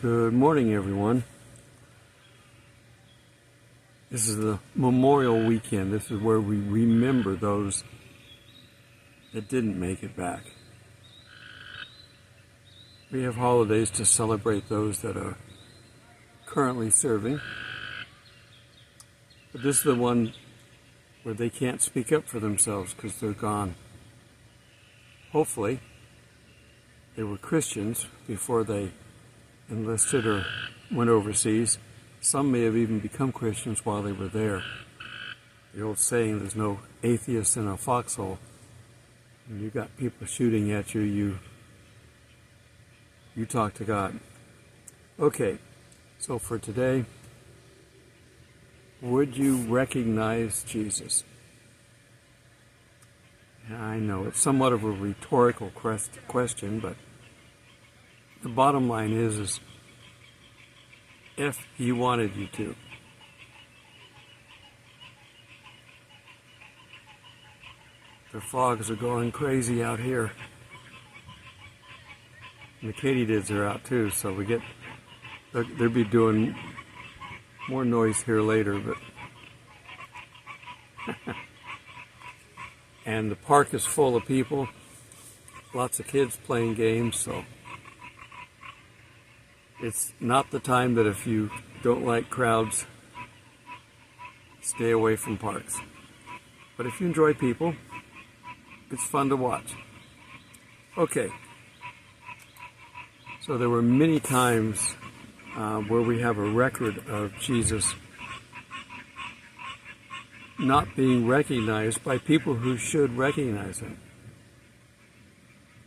Good morning, everyone. This is the Memorial Weekend. This is where we remember those that didn't make it back. We have holidays to celebrate those that are currently serving. But this is the one where they can't speak up for themselves because they're gone. Hopefully, they were Christians before they enlisted or went overseas. Some may have even become Christians while they were there. The old saying, there's no atheist in a foxhole. When you got people shooting at you, you talk to God. Okay, so for today, would you recognize Jesus? I know it's somewhat of a rhetorical question, but the bottom line is if he wanted you to. The frogs are going crazy out here. And the katydids are out too, so they'll be doing more noise here later, but and the park is full of people, lots of kids playing games, so it's not the time that if you don't like crowds, stay away from parks. But if you enjoy people, it's fun to watch. Okay, so there were many times where we have a record of Jesus not being recognized by people who should recognize him.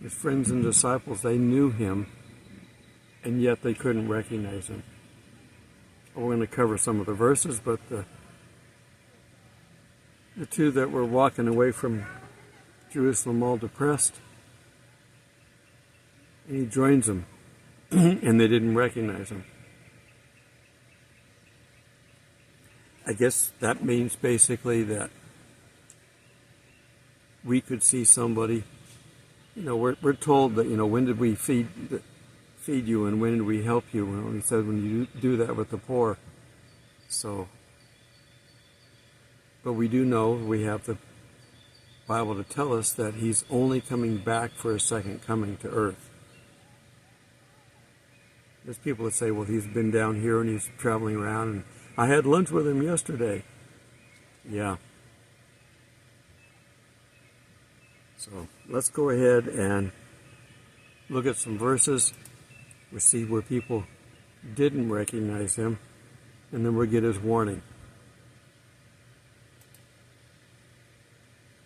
His friends and disciples, they knew him, and yet they couldn't recognize him. We're going to cover some of the verses, but the two that were walking away from Jerusalem all depressed, and he joins them, and they didn't recognize him. I guess that means basically that we could see somebody, we're told that, when did we feed you and when did we help you? Well, he said when you do that with the poor. So, but we do know, we have the Bible to tell us that he's only coming back for a second coming to earth. There's people that say, well, he's been down here and he's traveling around, and I had lunch with him yesterday. Yeah. So let's go ahead and look at some verses. We'll see where people didn't recognize him, and then we'll get his warning.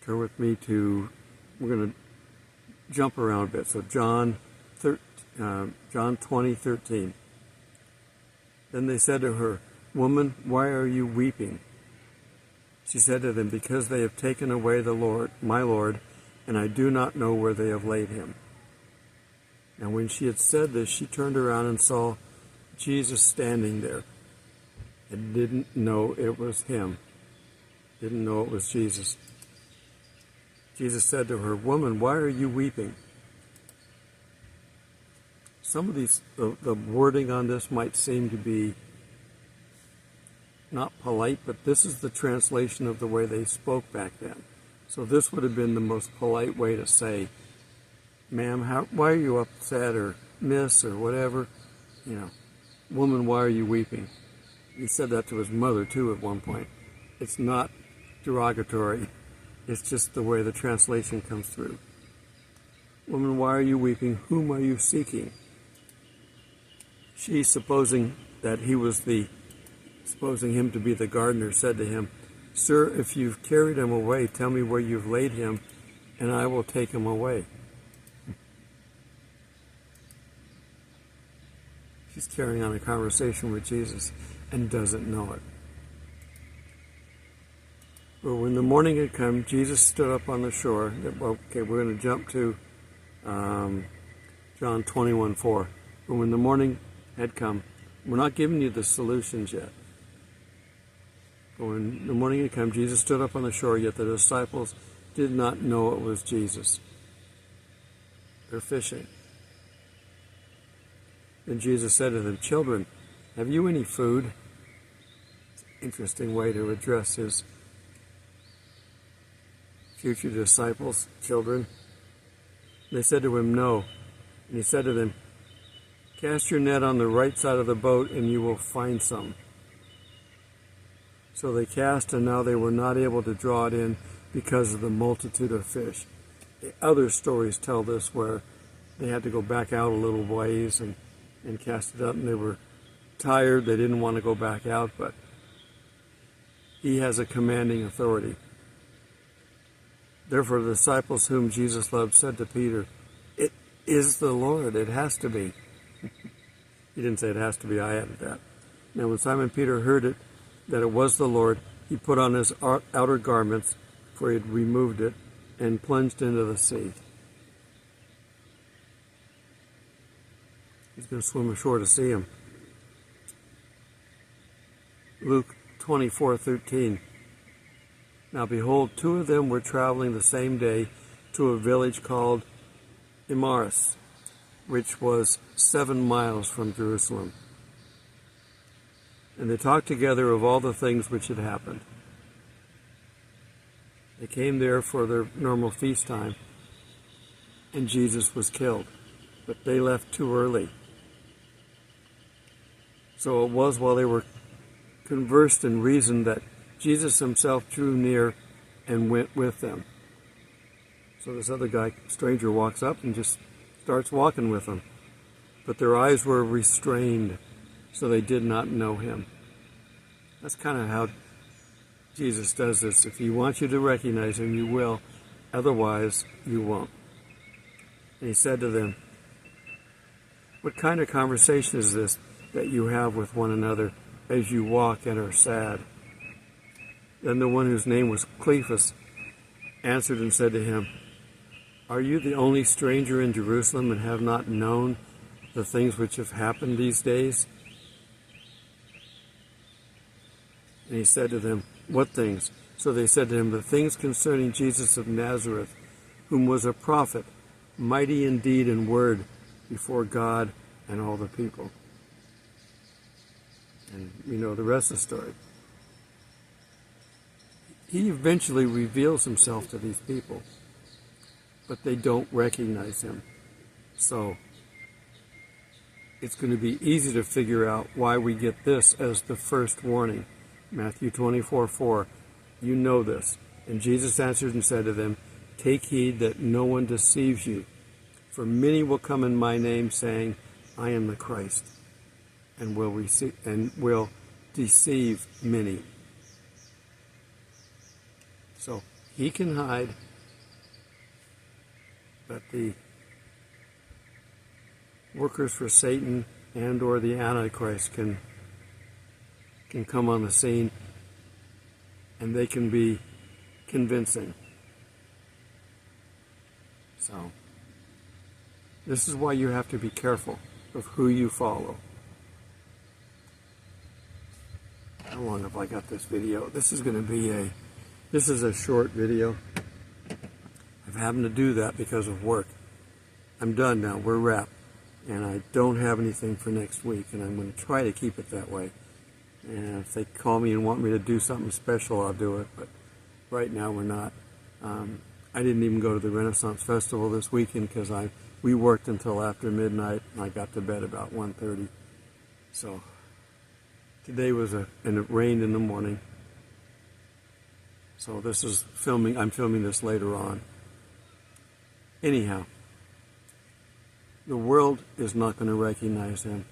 Turn with me to, we're going to jump around a bit. So John 20:13. Then they said to her, "Woman, why are you weeping?" She said to them, "Because they have taken away the Lord, my Lord, and I do not know where they have laid him." And when she had said this, she turned around and saw Jesus standing there, and didn't know it was him. Didn't know it was Jesus. Jesus said to her, "Woman, why are you weeping?" Some of these, the wording on this might seem to be not polite, but this is the translation of the way they spoke back then. So this would have been the most polite way to say, "Ma'am, why are you upset?" or "Miss," or whatever. "Woman, why are you weeping?" He said that to his mother too at one point. It's not derogatory. It's just the way the translation comes through. "Woman, why are you weeping? Whom are you seeking?" She, supposing him to be the gardener, said to him, "Sir, if you've carried him away, tell me where you've laid him, and I will take him away." She's carrying on a conversation with Jesus and doesn't know it. But when the morning had come, Jesus stood up on the shore. Okay, we're going to jump to John 21:4. But when the morning had come, we're not giving you the solutions yet. But when the morning had come, Jesus stood up on the shore, yet the disciples did not know it was Jesus. They're fishing. Then Jesus said to them, "Children, have you any food?" Interesting way to address his future disciples, children. They said to him, "No." And he said to them, "Cast your net on the right side of the boat, and you will find some." So they cast, and now they were not able to draw it in because of the multitude of fish. The other stories tell this, where they had to go back out a little ways and cast it up, and they were tired. They didn't want to go back out, but he has a commanding authority. Therefore, the disciples whom Jesus loved said to Peter, "It is the Lord. It has to be." He didn't say it has to be. I added that. Now, when Simon Peter heard it, that it was the Lord, he put on his outer garments, for he had removed it, and plunged into the sea. He's going to swim ashore to see him. Luke 24:13. Now behold, two of them were traveling the same day to a village called Emmaus, which was 7 miles from Jerusalem. And they talked together of all the things which had happened. They came there for their normal feast time, and Jesus was killed. But they left too early. So it was while they were conversed and reasoned that Jesus himself drew near and went with them. So this other guy, stranger, walks up and just starts walking with them. But their eyes were restrained, so they did not know him. That's kind of how Jesus does this. If he wants you to recognize him, you will. Otherwise, you won't. And he said to them, "What kind of conversation is this that you have with one another as you walk and are sad?" Then the one whose name was Cleophas answered and said to him, "Are you the only stranger in Jerusalem and have not known the things which have happened these days?" And he said to them, "What things?" So they said to him, "The things concerning Jesus of Nazareth, whom was a prophet, mighty in deed and word before God and all the people." And we know the rest of the story. He eventually reveals himself to these people, but they don't recognize him. So it's going to be easy to figure out why we get this as the first warning. Matthew 24:4. You know this. And Jesus answered and said to them, "Take heed that no one deceives you. For many will come in my name, saying, 'I am the Christ,' and will deceive many." So he can hide, but the workers for Satan and or the Antichrist can come on the scene, and they can be convincing. So this is why you have to be careful of who you follow. How long have I got this video? This is a short video. I'm having to do that because of work. I'm done now. We're wrapped. And I don't have anything for next week, and I'm going to try to keep it that way. And if they call me and want me to do something special, I'll do it. But right now we're not. I didn't even go to the Renaissance Festival this weekend because we worked until after midnight, and I got to bed about 1:30. So today and it rained in the morning. So this is filming. I'm filming this later on. Anyhow, the world is not going to recognize him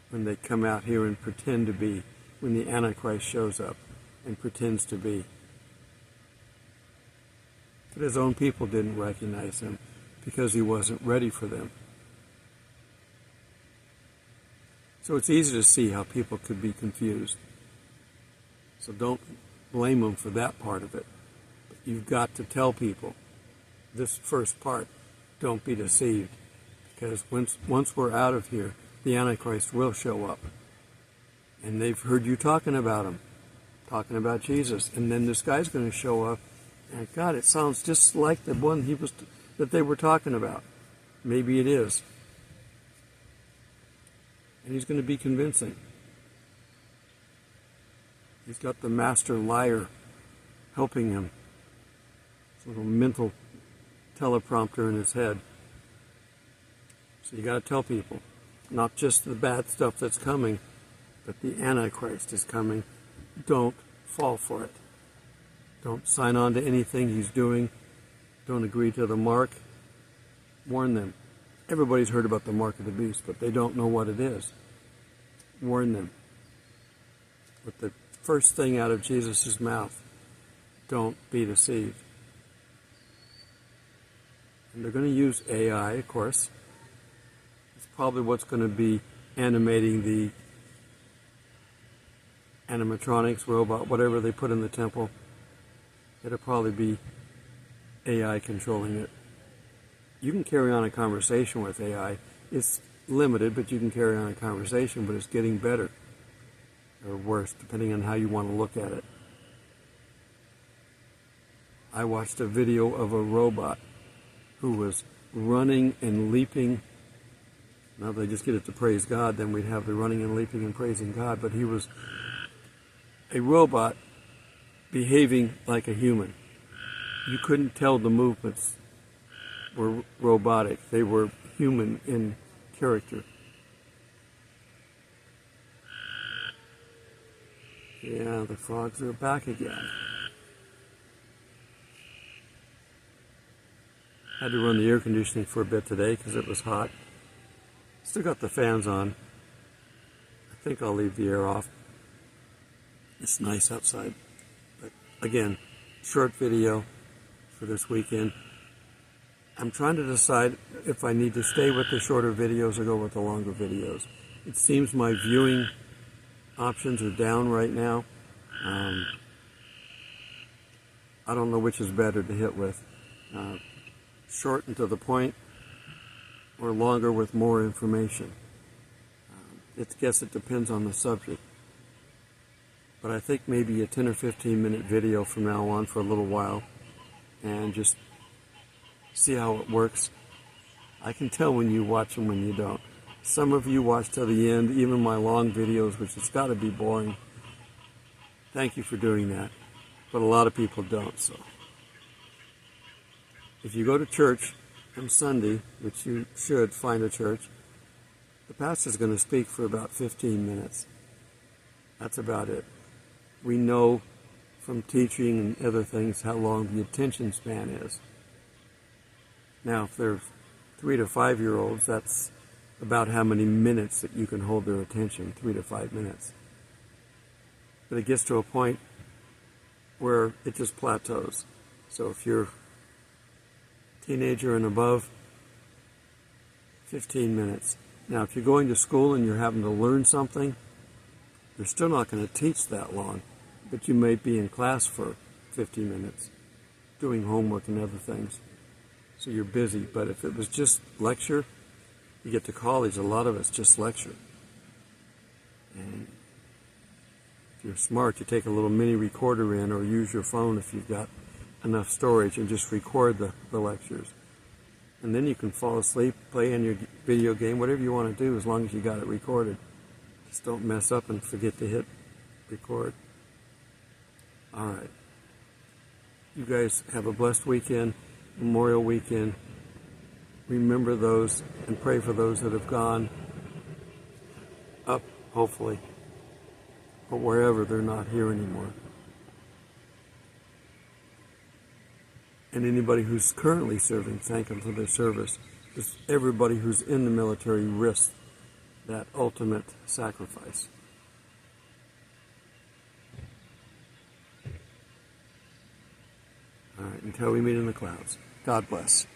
when they come out here and pretend to be, when the Antichrist shows up and pretends to be. But his own people didn't recognize him because he wasn't ready for them. So it's easy to see how people could be confused. So don't blame them for that part of it. But you've got to tell people this first part, don't be deceived. Because once we're out of here, the Antichrist will show up. And they've heard you talking about him, talking about Jesus. And then this guy's going to show up. And God, it sounds just like the one that they were talking about. Maybe it is. And he's going to be convincing. He's got the master liar helping him. This little mental teleprompter in his head. So you got to tell people, not just the bad stuff that's coming, but the Antichrist is coming. Don't fall for it. Don't sign on to anything he's doing. Don't agree to the mark. Warn them. Everybody's heard about the mark of the beast, but they don't know what it is. Warn them. With the first thing out of Jesus' mouth, don't be deceived. And they're going to use AI, of course. It's probably what's going to be animating the animatronics, robot, whatever they put in the temple. It'll probably be AI controlling it. You can carry on a conversation with AI. It's limited, but you can carry on a conversation, but it's getting better or worse, depending on how you want to look at it. I watched a video of a robot who was running and leaping. Now, if they just get it to praise God, then we'd have the running and leaping and praising God. But he was a robot behaving like a human. You couldn't tell the movements were robotic. They were human in character. Yeah, the frogs are back again. Had to run the air conditioning for a bit today because it was hot. Still got the fans on. I think I'll leave the air off. It's nice outside. But again, short video for this weekend. I'm trying to decide if I need to stay with the shorter videos or go with the longer videos. It seems my viewing options are down right now. I don't know which is better to hit with. Short and to the point, or longer with more information. I guess it depends on the subject. But I think maybe a 10 or 15 minute video from now on for a little while, and just see how it works. I can tell when you watch and when you don't. Some of you watch till the end, even my long videos, which has got to be boring. Thank you for doing that. But a lot of people don't, so. If you go to church on Sunday, which you should find a church, the pastor's going to speak for about 15 minutes. That's about it. We know from teaching and other things how long the attention span is. Now, if there's 3 to 5 year olds, that's about how many minutes that you can hold their attention, 3 to 5 minutes. But it gets to a point where it just plateaus. So if you're teenager and above, 15 minutes. Now, if you're going to school and you're having to learn something, you're still not going to teach that long, but you may be in class for 15 minutes, doing homework and other things. So you're busy. But if it was just lecture, you get to college, a lot of it's just lecture. And if you're smart, you take a little mini recorder in, or use your phone if you've got enough storage, and just record the lectures. And then you can fall asleep, play in your video game, whatever you want to do, as long as you got it recorded. Just don't mess up and forget to hit record. All right. You guys have a blessed weekend, Memorial Weekend. Remember those and pray for those that have gone up, hopefully, but wherever they're not here anymore. And anybody who's currently serving, thank them for their service. Because everybody who's in the military risks that ultimate sacrifice. All right, until we meet in the clouds. God bless.